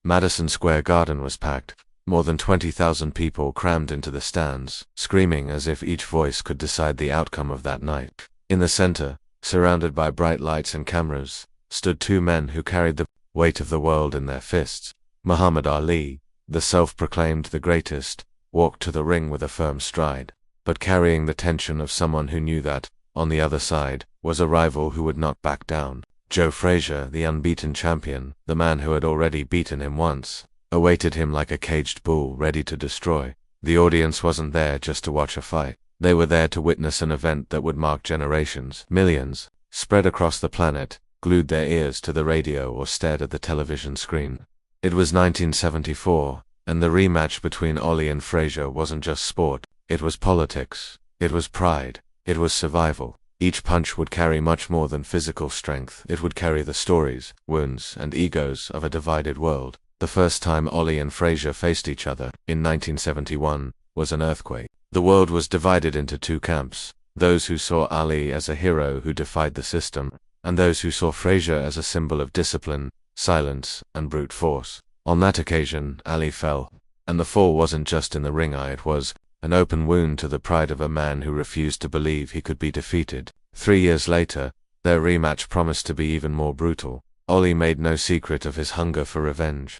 Madison Square Garden was packed. More than 20,000 people crammed into the stands, screaming as if each voice could decide the outcome of that night. In the center, surrounded by bright lights and cameras, stood two men who carried the weight of the world in their fists. Muhammad Ali, the self-proclaimed the greatest, walked to the ring with a firm stride, but carrying the tension of someone who knew that, on the other side, was a rival who would not back down. Joe Frazier, the unbeaten champion, the man who had already beaten him once, awaited him like a caged bull ready to destroy. The audience wasn't there just to watch a fight. They were there to witness an event that would mark generations. Millions, spread across the planet, glued their ears to the radio or stared at the television screen. It was 1974, and the rematch between Ali and Frazier wasn't just sport, it was politics, it was pride, it was survival. Each punch would carry much more than physical strength. It would carry the stories, wounds, and egos of a divided world. The first time Ali and Frazier faced each other, in 1971, was an earthquake. The world was divided into two camps, those who saw Ali as a hero who defied the system, and those who saw Frazier as a symbol of discipline, silence, and brute force. On that occasion, Ali fell, and the fall wasn't just in the ring, it was an open wound to the pride of a man who refused to believe he could be defeated. 3 years later, their rematch promised to be even more brutal. Ali made no secret of his hunger for revenge.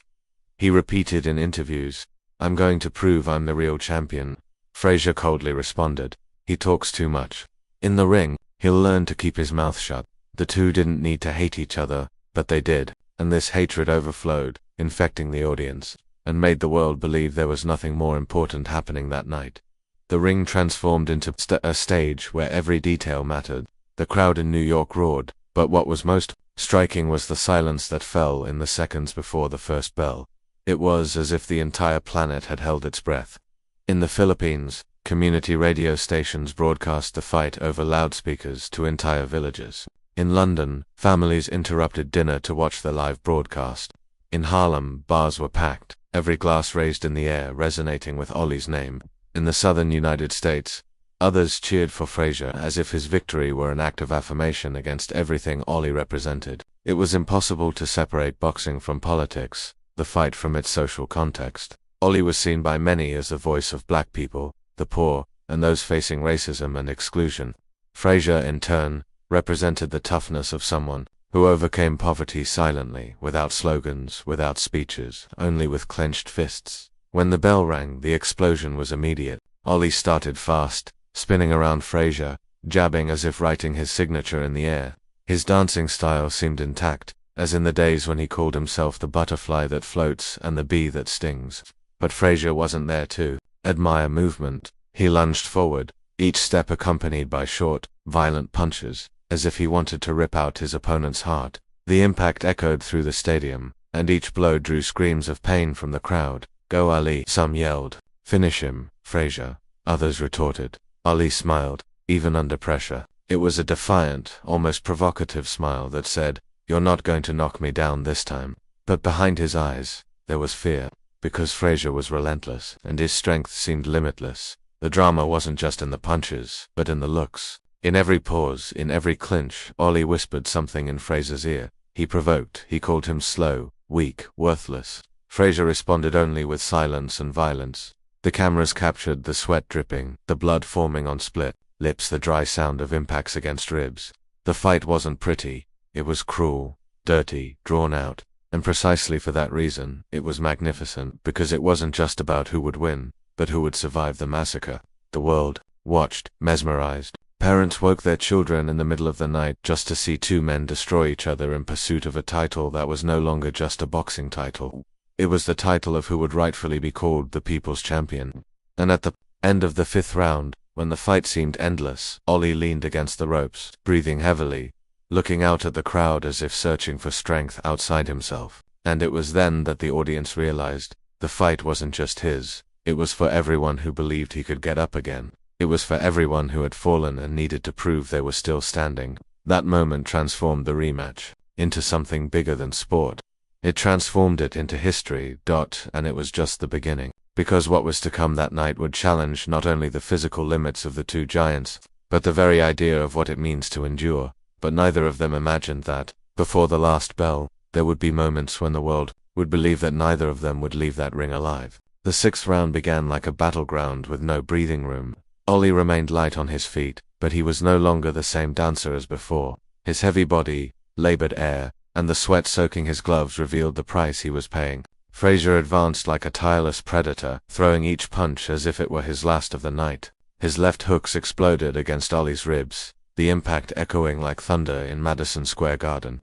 He repeated in interviews, "I'm going to prove I'm the real champion." Frazier coldly responded, "He talks too much. In the ring, he'll learn to keep his mouth shut." The two didn't need to hate each other, but they did, and this hatred overflowed, infecting the audience, and made the world believe there was nothing more important happening that night. The ring transformed into a stage where every detail mattered. The crowd in New York roared, but what was most striking was the silence that fell in the seconds before the first bell. It was as if the entire planet had held its breath. In the Philippines, community radio stations broadcast the fight over loudspeakers to entire villages. In London, families interrupted dinner to watch the live broadcast. In Harlem, bars were packed, every glass raised in the air resonating with Ali's name. In the southern United States, others cheered for Frazier as if his victory were an act of affirmation against everything Ali represented. It was impossible to separate boxing from politics, the fight from its social context. Ali was seen by many as the voice of black people, the poor, and those facing racism and exclusion. Frazier, in turn, represented the toughness of someone who overcame poverty silently, without slogans, without speeches, only with clenched fists. When the bell rang, the explosion was immediate. Ali started fast, spinning around Frazier, jabbing as if writing his signature in the air. His dancing style seemed intact, as in the days when he called himself the butterfly that floats and the bee that stings. But Frazier wasn't there to admire movement. He lunged forward, each step accompanied by short, violent punches, as if he wanted to rip out his opponent's heart. The impact echoed through the stadium, and each blow drew screams of pain from the crowd. "Go Ali," some yelled. "Finish him, Frazier," others retorted. Ali smiled, even under pressure. It was a defiant, almost provocative smile that said, "You're not going to knock me down this time." But behind his eyes, there was fear, because Frazier was relentless, and his strength seemed limitless. The drama wasn't just in the punches, but in the looks. In every pause, in every clinch, Ali whispered something in Frazier's ear. He provoked, he called him slow, weak, worthless. Frazier responded only with silence and violence. The cameras captured the sweat dripping, the blood forming on split lips, the dry sound of impacts against ribs. The fight wasn't pretty, it was cruel, dirty, drawn out, and precisely for that reason, it was magnificent, because it wasn't just about who would win, but who would survive the massacre. The world watched, mesmerized. Parents woke their children in the middle of the night just to see two men destroy each other in pursuit of a title that was no longer just a boxing title. It was the title of who would rightfully be called the people's champion. And at the end of the 5th round, when the fight seemed endless, Ali leaned against the ropes, breathing heavily, looking out at the crowd as if searching for strength outside himself. And it was then that the audience realized, the fight wasn't just his, it was for everyone who believed he could get up again. It was for everyone who had fallen and needed to prove they were still standing. That moment transformed the rematch into something bigger than sport. It transformed it into history, and it was just the beginning. Because what was to come that night would challenge not only the physical limits of the two giants, but the very idea of what it means to endure. But neither of them imagined that, before the last bell, there would be moments when the world would believe that neither of them would leave that ring alive. The sixth round began like a battleground with no breathing room. Ali remained light on his feet, but he was no longer the same dancer as before. His heavy body, labored air, and the sweat soaking his gloves revealed the price he was paying. Frazier advanced like a tireless predator, throwing each punch as if it were his last of the night. His left hooks exploded against Ali's ribs, the impact echoing like thunder in Madison Square Garden.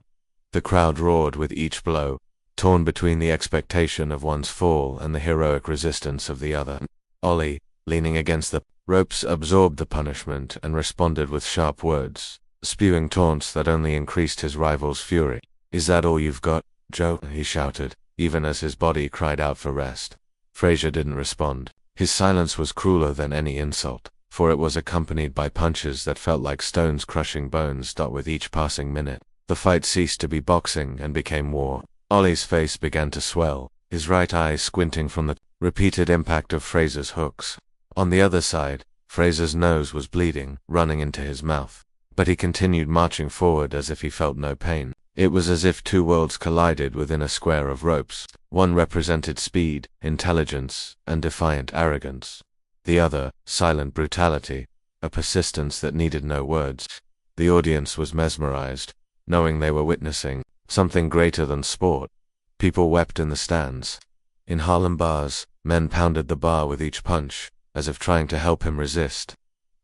The crowd roared with each blow, torn between the expectation of one's fall and the heroic resistance of the other. Ali, leaning against the ropes, absorbed the punishment and responded with sharp words, spewing taunts that only increased his rival's fury. "Is that all you've got, Joe?" he shouted, even as his body cried out for rest. Frazier didn't respond. His silence was crueler than any insult, for it was accompanied by punches that felt like stones crushing bones. With each passing minute, the fight ceased to be boxing and became war. Ali's face began to swell, his right eye squinting from the repeated impact of Frazier's hooks. On the other side, Frazier's nose was bleeding, running into his mouth. But he continued marching forward as if he felt no pain. It was as if two worlds collided within a square of ropes. One represented speed, intelligence, and defiant arrogance. The other, silent brutality, a persistence that needed no words. The audience was mesmerized, knowing they were witnessing something greater than sport. People wept in the stands. In Harlem bars, men pounded the bar with each punch, as if trying to help him resist.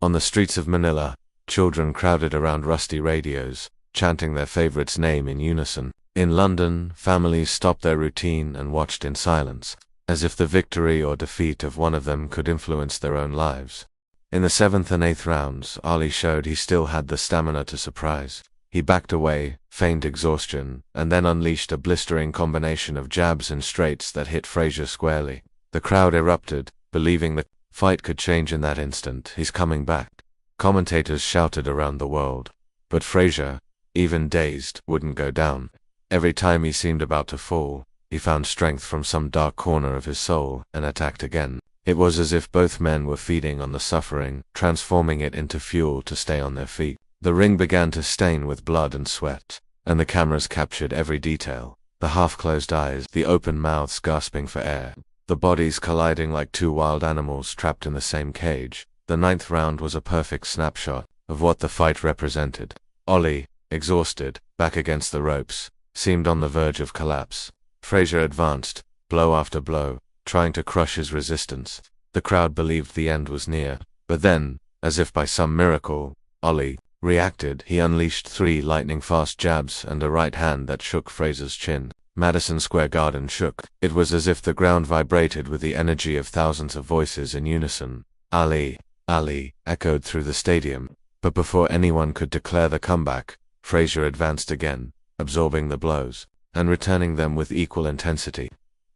On the streets of Manila, children crowded around rusty radios, chanting their favorite's name in unison. In London, families stopped their routine and watched in silence, as if the victory or defeat of one of them could influence their own lives. In the 7th and 8th rounds, Ali showed he still had the stamina to surprise. He backed away, feigned exhaustion, and then unleashed a blistering combination of jabs and straights that hit Frazier squarely. The crowd erupted, believing the fight could change in that instant. "He's coming back." Commentators shouted around the world. But Frazier, even dazed, wouldn't go down. Every time he seemed about to fall, he found strength from some dark corner of his soul and attacked again. It was as if both men were feeding on the suffering, transforming it into fuel to stay on their feet. The ring began to stain with blood and sweat, and the cameras captured every detail. The half-closed eyes, the open mouths gasping for air, the bodies colliding like two wild animals trapped in the same cage. The 9th round was a perfect snapshot of what the fight represented. Ali, exhausted, back against the ropes, seemed on the verge of collapse. Frazier advanced, blow after blow, trying to crush his resistance. The crowd believed the end was near. But then, as if by some miracle, Ali reacted. He unleashed 3 lightning-fast jabs and a right hand that shook Frazier's chin. Madison Square Garden shook. It was as if the ground vibrated with the energy of thousands of voices in unison. "Ali, Ali," echoed through the stadium. But before anyone could declare the comeback, Frazier advanced again, absorbing the blows, and returning them with equal intensity.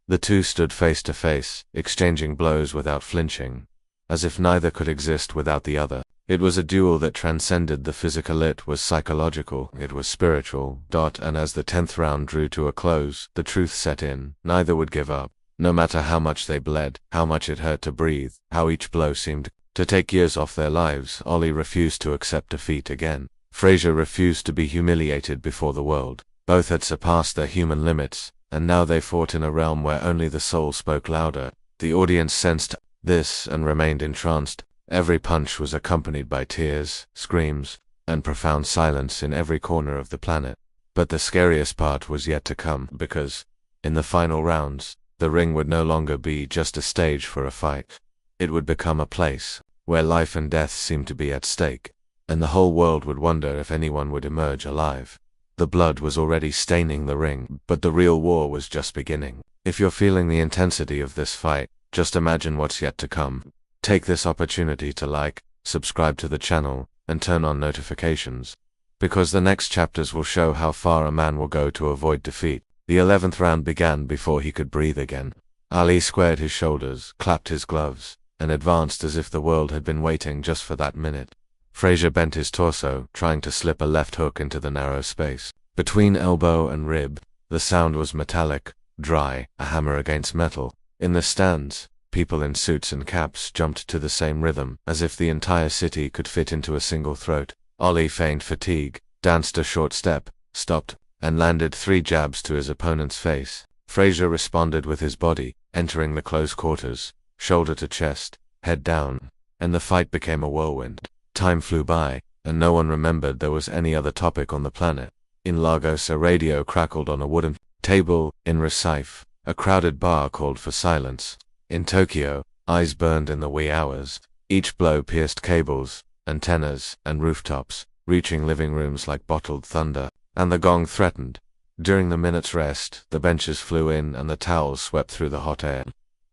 The two stood face to face, exchanging blows without flinching, as if neither could exist without the other. It was a duel that transcended the physical. It was psychological, it was spiritual. And as the 10th round drew to a close, the truth set in. Neither would give up, no matter how much they bled, how much it hurt to breathe, how each blow seemed to take years off their lives. Ali refused to accept defeat again. Frazier refused to be humiliated before the world. Both had surpassed their human limits, and now they fought in a realm where only the soul spoke louder. The audience sensed this and remained entranced. Every punch was accompanied by tears, screams, and profound silence in every corner of the planet. But the scariest part was yet to come, because, in the final rounds, the ring would no longer be just a stage for a fight. It would become a place where life and death seemed to be at stake, and the whole world would wonder if anyone would emerge alive. The blood was already staining the ring, but the real war was just beginning. If you're feeling the intensity of this fight, just imagine what's yet to come. Take this opportunity to like, subscribe to the channel, and turn on notifications, because the next chapters will show how far a man will go to avoid defeat. The 11th round began before he could breathe again. Ali squared his shoulders, clapped his gloves, and advanced as if the world had been waiting just for that minute. Frazier bent his torso, trying to slip a left hook into the narrow space between elbow and rib. The sound was metallic, dry, a hammer against metal. In the stands, people in suits and caps jumped to the same rhythm, as if the entire city could fit into a single throat. Ali feigned fatigue, danced a short step, stopped, and landed 3 jabs to his opponent's face. Frazier responded with his body, entering the close quarters, shoulder to chest, head down, and the fight became a whirlwind. Time flew by, and no one remembered there was any other topic on the planet. In Lagos, a radio crackled on a wooden table. In Recife, a crowded bar called for silence. In Tokyo, eyes burned in the wee hours. Each blow pierced cables, antennas, and rooftops, reaching living rooms like bottled thunder, and the gong threatened. During the minute's rest, the benches flew in and the towels swept through the hot air.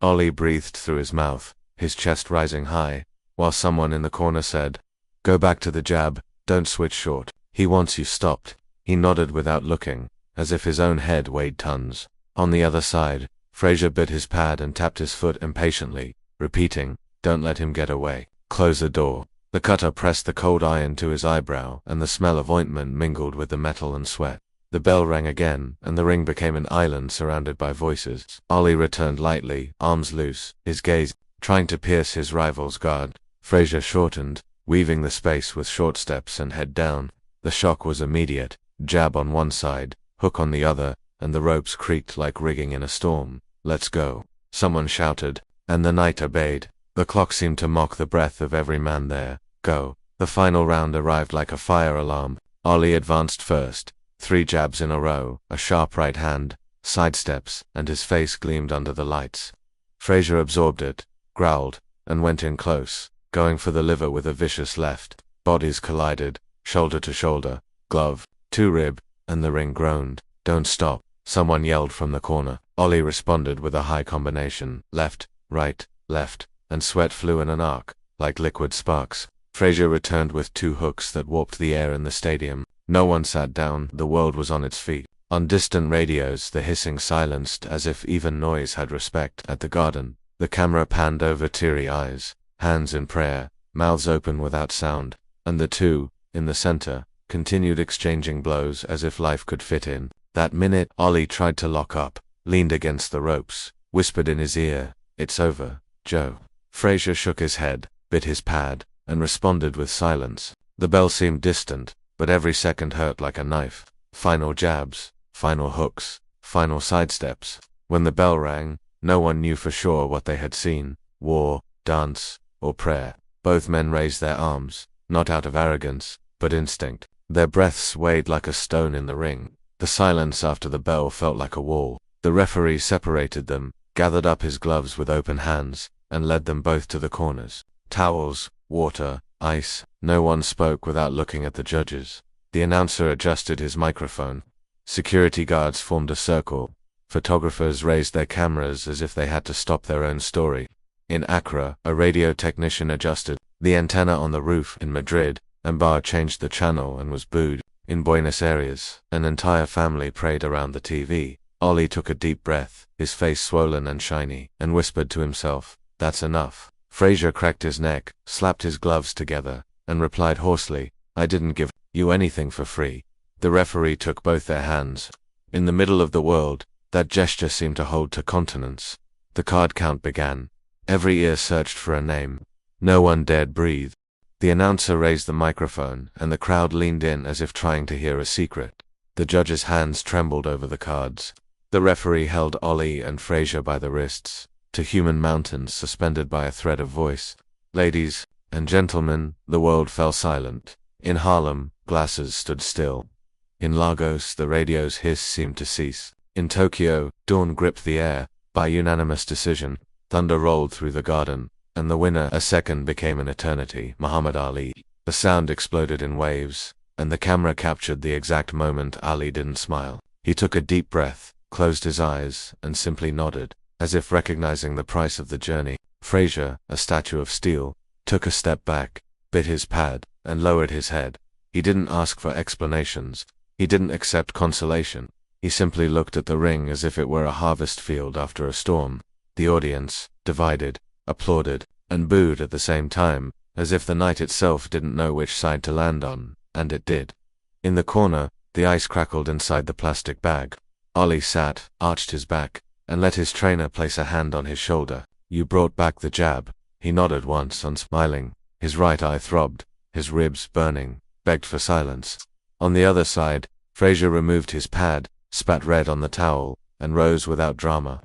Ali breathed through his mouth, his chest rising high, while someone in the corner said, "Go back to the jab, don't switch short. He wants you stopped." He nodded without looking, as if his own head weighed tons. On the other side, Frazier bit his pad and tapped his foot impatiently, repeating, "Don't let him get away. Close the door." The cutter pressed the cold iron to his eyebrow, and the smell of ointment mingled with the metal and sweat. The bell rang again, and the ring became an island surrounded by voices. Ali returned lightly, arms loose, his gaze trying to pierce his rival's guard. Frazier shortened, weaving the space with short steps and head down. The shock was immediate, jab on one side, hook on the other, and the ropes creaked like rigging in a storm. "Let's go," someone shouted, and the night obeyed. The clock seemed to mock the breath of every man there. Go. The final round arrived like a fire alarm. Ali advanced first, 3 jabs in a row, a sharp right hand, sidesteps, and his face gleamed under the lights. Frazier absorbed it, growled, and went in close, going for the liver with a vicious left. Bodies collided, shoulder to shoulder, glove, 2-rib, and the ring groaned. "Don't stop," someone yelled from the corner. Ali responded with a high combination, left, right, left, and sweat flew in an arc, like liquid sparks. Frazier returned with 2 hooks that warped the air in the stadium. No one sat down, the world was on its feet. On distant radios, the hissing silenced as if even noise had respect. At the Garden, the camera panned over teary eyes, hands in prayer, mouths open without sound, and the two, in the center, continued exchanging blows as if life could fit in. That minute, Ali tried to lock up, leaned against the ropes, whispered in his ear, "It's over, Joe." Frazier shook his head, bit his pad, and responded with silence. The bell seemed distant, but every second hurt like a knife. Final jabs, final hooks, final sidesteps. When the bell rang, no one knew for sure what they had seen, war, dance, or prayer. Both men raised their arms, not out of arrogance, but instinct. Their breaths swayed like a stone in the ring. The silence after the bell felt like a wall. The referee separated them, gathered up his gloves with open hands, and led them both to the corners. Towels, water, ice. No one spoke without looking at the judges. The announcer adjusted his microphone. Security guards formed a circle. Photographers raised their cameras as if they had to stop their own story. In Accra, a radio technician adjusted the antenna on the roof. In Madrid, Ambar changed the channel and was booed. In Buenos Aires, an entire family prayed around the TV. Ali took a deep breath, his face swollen and shiny, and whispered to himself, "That's enough." Frazier cracked his neck, slapped his gloves together, and replied hoarsely, "I didn't give you anything for free." The referee took both their hands. In the middle of the world, that gesture seemed to hold to continents. The card count began. Every ear searched for a name. No one dared breathe. The announcer raised the microphone, and the crowd leaned in as if trying to hear a secret. The judge's hands trembled over the cards. The referee held Ali and Frazier by the wrists, to human mountains suspended by a thread of voice. "Ladies and gentlemen," the world fell silent. In Harlem, glasses stood still. In Lagos, the radio's hiss seemed to cease. In Tokyo, dawn gripped the air. By unanimous decision, thunder rolled through the garden, and the winner, a second became an eternity, Muhammad Ali. The sound exploded in waves, and the camera captured the exact moment. Ali didn't smile. He took a deep breath, closed his eyes, and simply nodded, as if recognizing the price of the journey. Frazier, a statue of steel, took a step back, bit his pad, and lowered his head. He didn't ask for explanations. He didn't accept consolation. He simply looked at the ring as if it were a harvest field after a storm. The audience, divided, applauded, and booed at the same time, as if the night itself didn't know which side to land on, and it did. In the corner, the ice crackled inside the plastic bag. Ali sat, arched his back, and let his trainer place a hand on his shoulder. "You brought back the jab." He nodded once, unsmiling. His right eye throbbed, his ribs burning, begged for silence. On the other side, Frazier removed his pad, spat red on the towel, and rose without drama.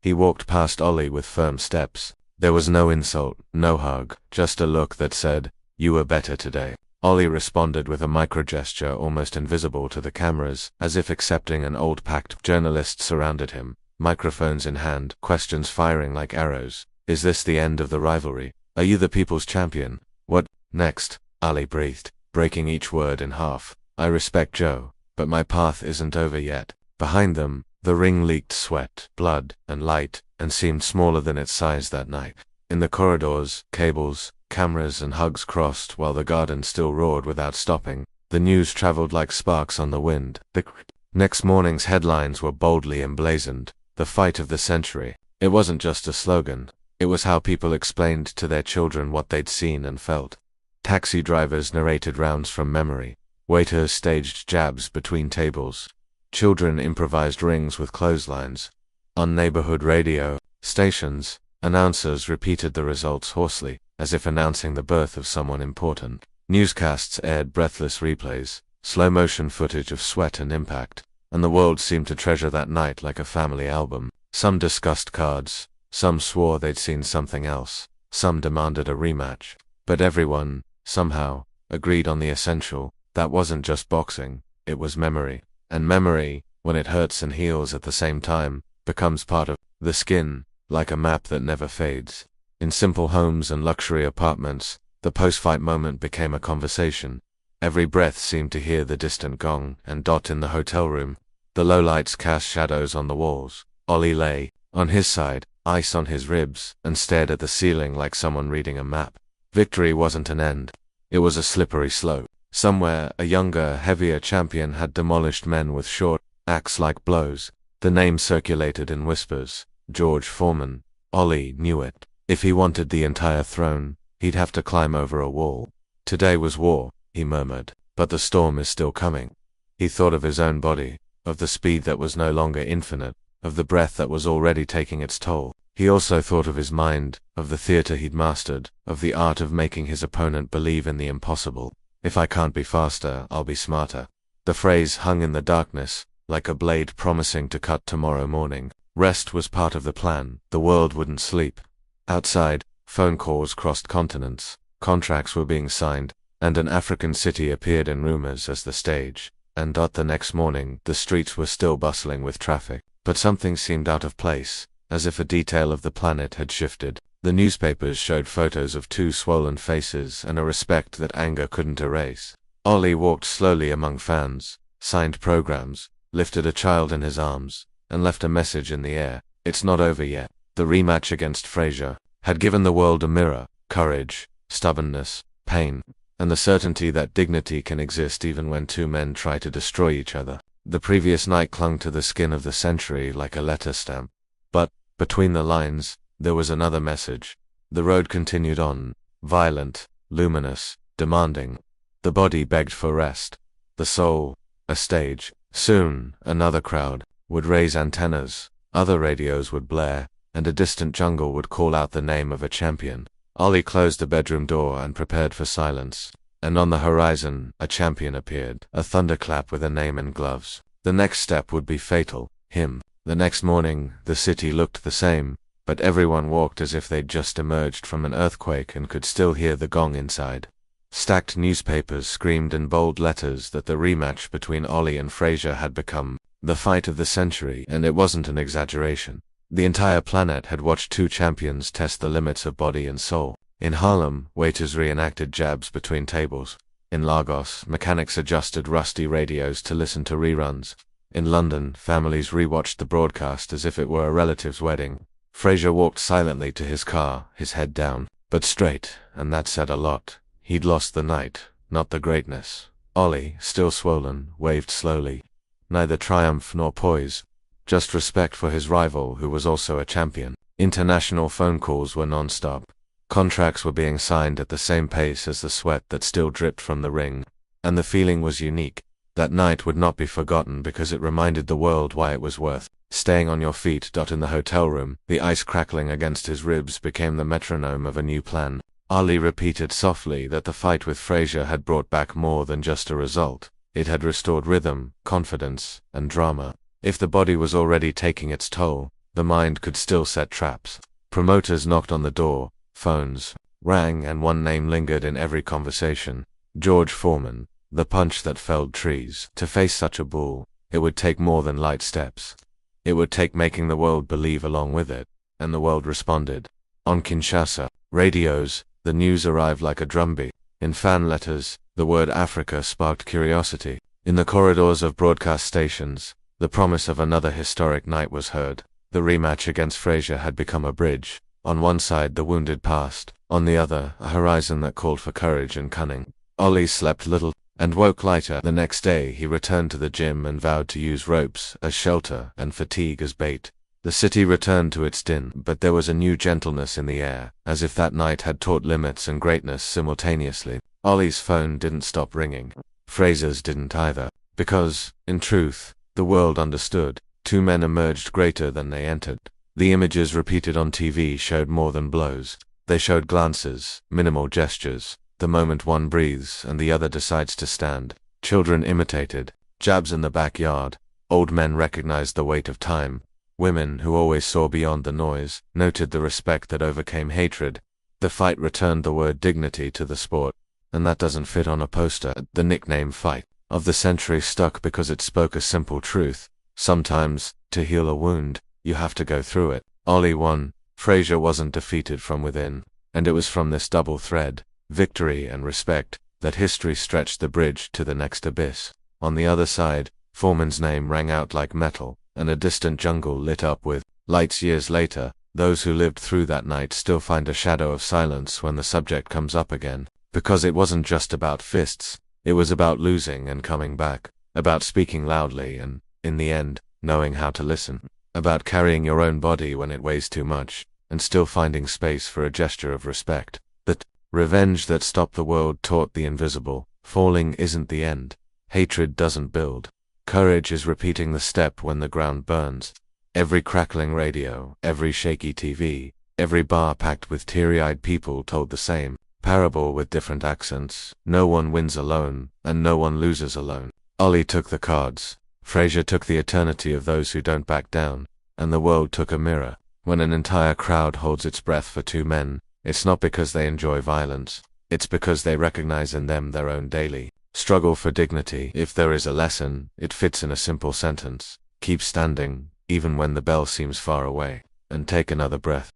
He walked past Ali with firm steps. There was no insult, no hug, just a look that said, "You were better today." Ali responded with a micro-gesture almost invisible to the cameras, as if accepting an old pact. Journalists surrounded him, microphones in hand, questions firing like arrows. "Is this the end of the rivalry? Are you the people's champion? What next?" Ali breathed, breaking each word in half. "I respect Joe, but my path isn't over yet." Behind them, the ring leaked sweat, blood, and light, and seemed smaller than its size that night. In the corridors, cables, cameras, and hugs crossed while the garden still roared without stopping. The news traveled like sparks on the wind. The next morning's headlines were boldly emblazoned. The fight of the century. It wasn't just a slogan. It was how people explained to their children what they'd seen and felt. Taxi drivers narrated rounds from memory. Waiters staged jabs between tables. Children improvised rings with clotheslines. On neighborhood radio stations, announcers repeated the results hoarsely, as if announcing the birth of someone important. Newscasts aired breathless replays, slow-motion footage of sweat and impact, and the world seemed to treasure that night like a family album. Some discussed cards, some swore they'd seen something else, some demanded a rematch. But everyone, somehow, agreed on the essential. That wasn't just boxing, it was memory. And memory, when it hurts and heals at the same time, becomes part of the skin, like a map that never fades. In simple homes and luxury apartments, the post-fight moment became a conversation. Every breath seemed to hear the distant gong and dot in the hotel room. The low lights cast shadows on the walls. Ali lay, on his side, ice on his ribs, and stared at the ceiling like someone reading a map. Victory wasn't an end. It was a slippery slope. Somewhere, a younger, heavier champion had demolished men with short, axe-like blows. The name circulated in whispers. George Foreman. Ali knew it. If he wanted the entire throne, he'd have to climb over a wall. "Today was war," he murmured, "but the storm is still coming." He thought of his own body, of the speed that was no longer infinite, of the breath that was already taking its toll. He also thought of his mind, of the theater he'd mastered, of the art of making his opponent believe in the impossible. "If I can't be faster, I'll be smarter." The phrase hung in the darkness, like a blade promising to cut tomorrow morning. Rest was part of the plan. The world wouldn't sleep. Outside, phone calls crossed continents, contracts were being signed, and an African city appeared in rumors as the stage. And the next morning, the streets were still bustling with traffic. But something seemed out of place, as if a detail of the planet had shifted. The newspapers showed photos of two swollen faces and a respect that anger couldn't erase. Ali walked slowly among fans, signed programs, lifted a child in his arms, and left a message in the air. It's not over yet. The rematch against Frazier had given the world a mirror, courage, stubbornness, pain, and the certainty that dignity can exist even when two men try to destroy each other. The previous night clung to the skin of the century like a letter stamp. But, between the lines, there was another message. The road continued on, violent, luminous, demanding. The body begged for rest. The soul, a stage. Soon, another crowd would raise antennas, other radios would blare, and a distant jungle would call out the name of a champion. Ali closed the bedroom door and prepared for silence. And on the horizon, a champion appeared, a thunderclap with a name in gloves. The next step would be fatal. Him. The next morning, the city looked the same, but everyone walked as if they'd just emerged from an earthquake and could still hear the gong inside. Stacked newspapers screamed in bold letters that the rematch between Ali and Frazier had become the fight of the century, and it wasn't an exaggeration. The entire planet had watched two champions test the limits of body and soul. In Harlem, waiters reenacted jabs between tables. In Lagos, mechanics adjusted rusty radios to listen to reruns. In London, families rewatched the broadcast as if it were a relative's wedding. Frazier walked silently to his car, his head down, but straight, and that said a lot. He'd lost the night, not the greatness. Ali, still swollen, waved slowly. Neither triumph nor poise, just respect for his rival who was also a champion. International phone calls were non-stop. Contracts were being signed at the same pace as the sweat that still dripped from the ring. And the feeling was unique. That night would not be forgotten because it reminded the world why it was worth staying on your feet. In the hotel room, the ice crackling against his ribs became the metronome of a new plan. Ali repeated softly that the fight with Frazier had brought back more than just a result. It had restored rhythm, confidence, and drama. If the body was already taking its toll, the mind could still set traps. Promoters knocked on the door, phones rang, and one name lingered in every conversation: George Foreman, the punch that felled trees. To face such a bull, it would take more than light steps. It would take making the world believe along with it, and the world responded. On Kinshasa radios, the news arrived like a drumbeat. In fan letters, the word Africa sparked curiosity. In the corridors of broadcast stations, the promise of another historic night was heard. The rematch against Frazier had become a bridge. On one side the wounded passed, on the other a horizon that called for courage and cunning. Ali slept little, and woke lighter. The next day he returned to the gym and vowed to use ropes as shelter and fatigue as bait. The city returned to its din, but there was a new gentleness in the air, as if that night had taught limits and greatness simultaneously. Ollie's phone didn't stop ringing. Frazier's didn't either, because, in truth, the world understood. Two men emerged greater than they entered. The images repeated on TV showed more than blows. They showed glances, minimal gestures, the moment one breathes and the other decides to stand. Children imitated, jabs in the backyard. Old men recognized the weight of time. Women, who always saw beyond the noise, noted the respect that overcame hatred. The fight returned the word dignity to the sport, and that doesn't fit on a poster. The nickname fight of the century stuck because it spoke a simple truth. Sometimes, to heal a wound, you have to go through it. Ollie won. Frazier wasn't defeated from within, and it was from this double thread, victory and respect, that history stretched the bridge to the next abyss. On the other side, Foreman's name rang out like metal, and a distant jungle lit up with lights. Years later, those who lived through that night still find a shadow of silence when the subject comes up again, because it wasn't just about fists, it was about losing and coming back, about speaking loudly and, in the end, knowing how to listen, about carrying your own body when it weighs too much, and still finding space for a gesture of respect. That revenge that stopped the world taught the invisible: falling isn't the end. Hatred doesn't build. Courage is repeating the step when the ground burns. Every crackling radio, every shaky TV, every bar packed with teary-eyed people told the same parable with different accents. No one wins alone, and no one loses alone. Ollie took the cards. Frazier took the eternity of those who don't back down, and the world took a mirror. When an entire crowd holds its breath for two men, it's not because they enjoy violence, it's because they recognize in them their own daily struggle for dignity. If there is a lesson, it fits in a simple sentence: keep standing, even when the bell seems far away, and take another breath.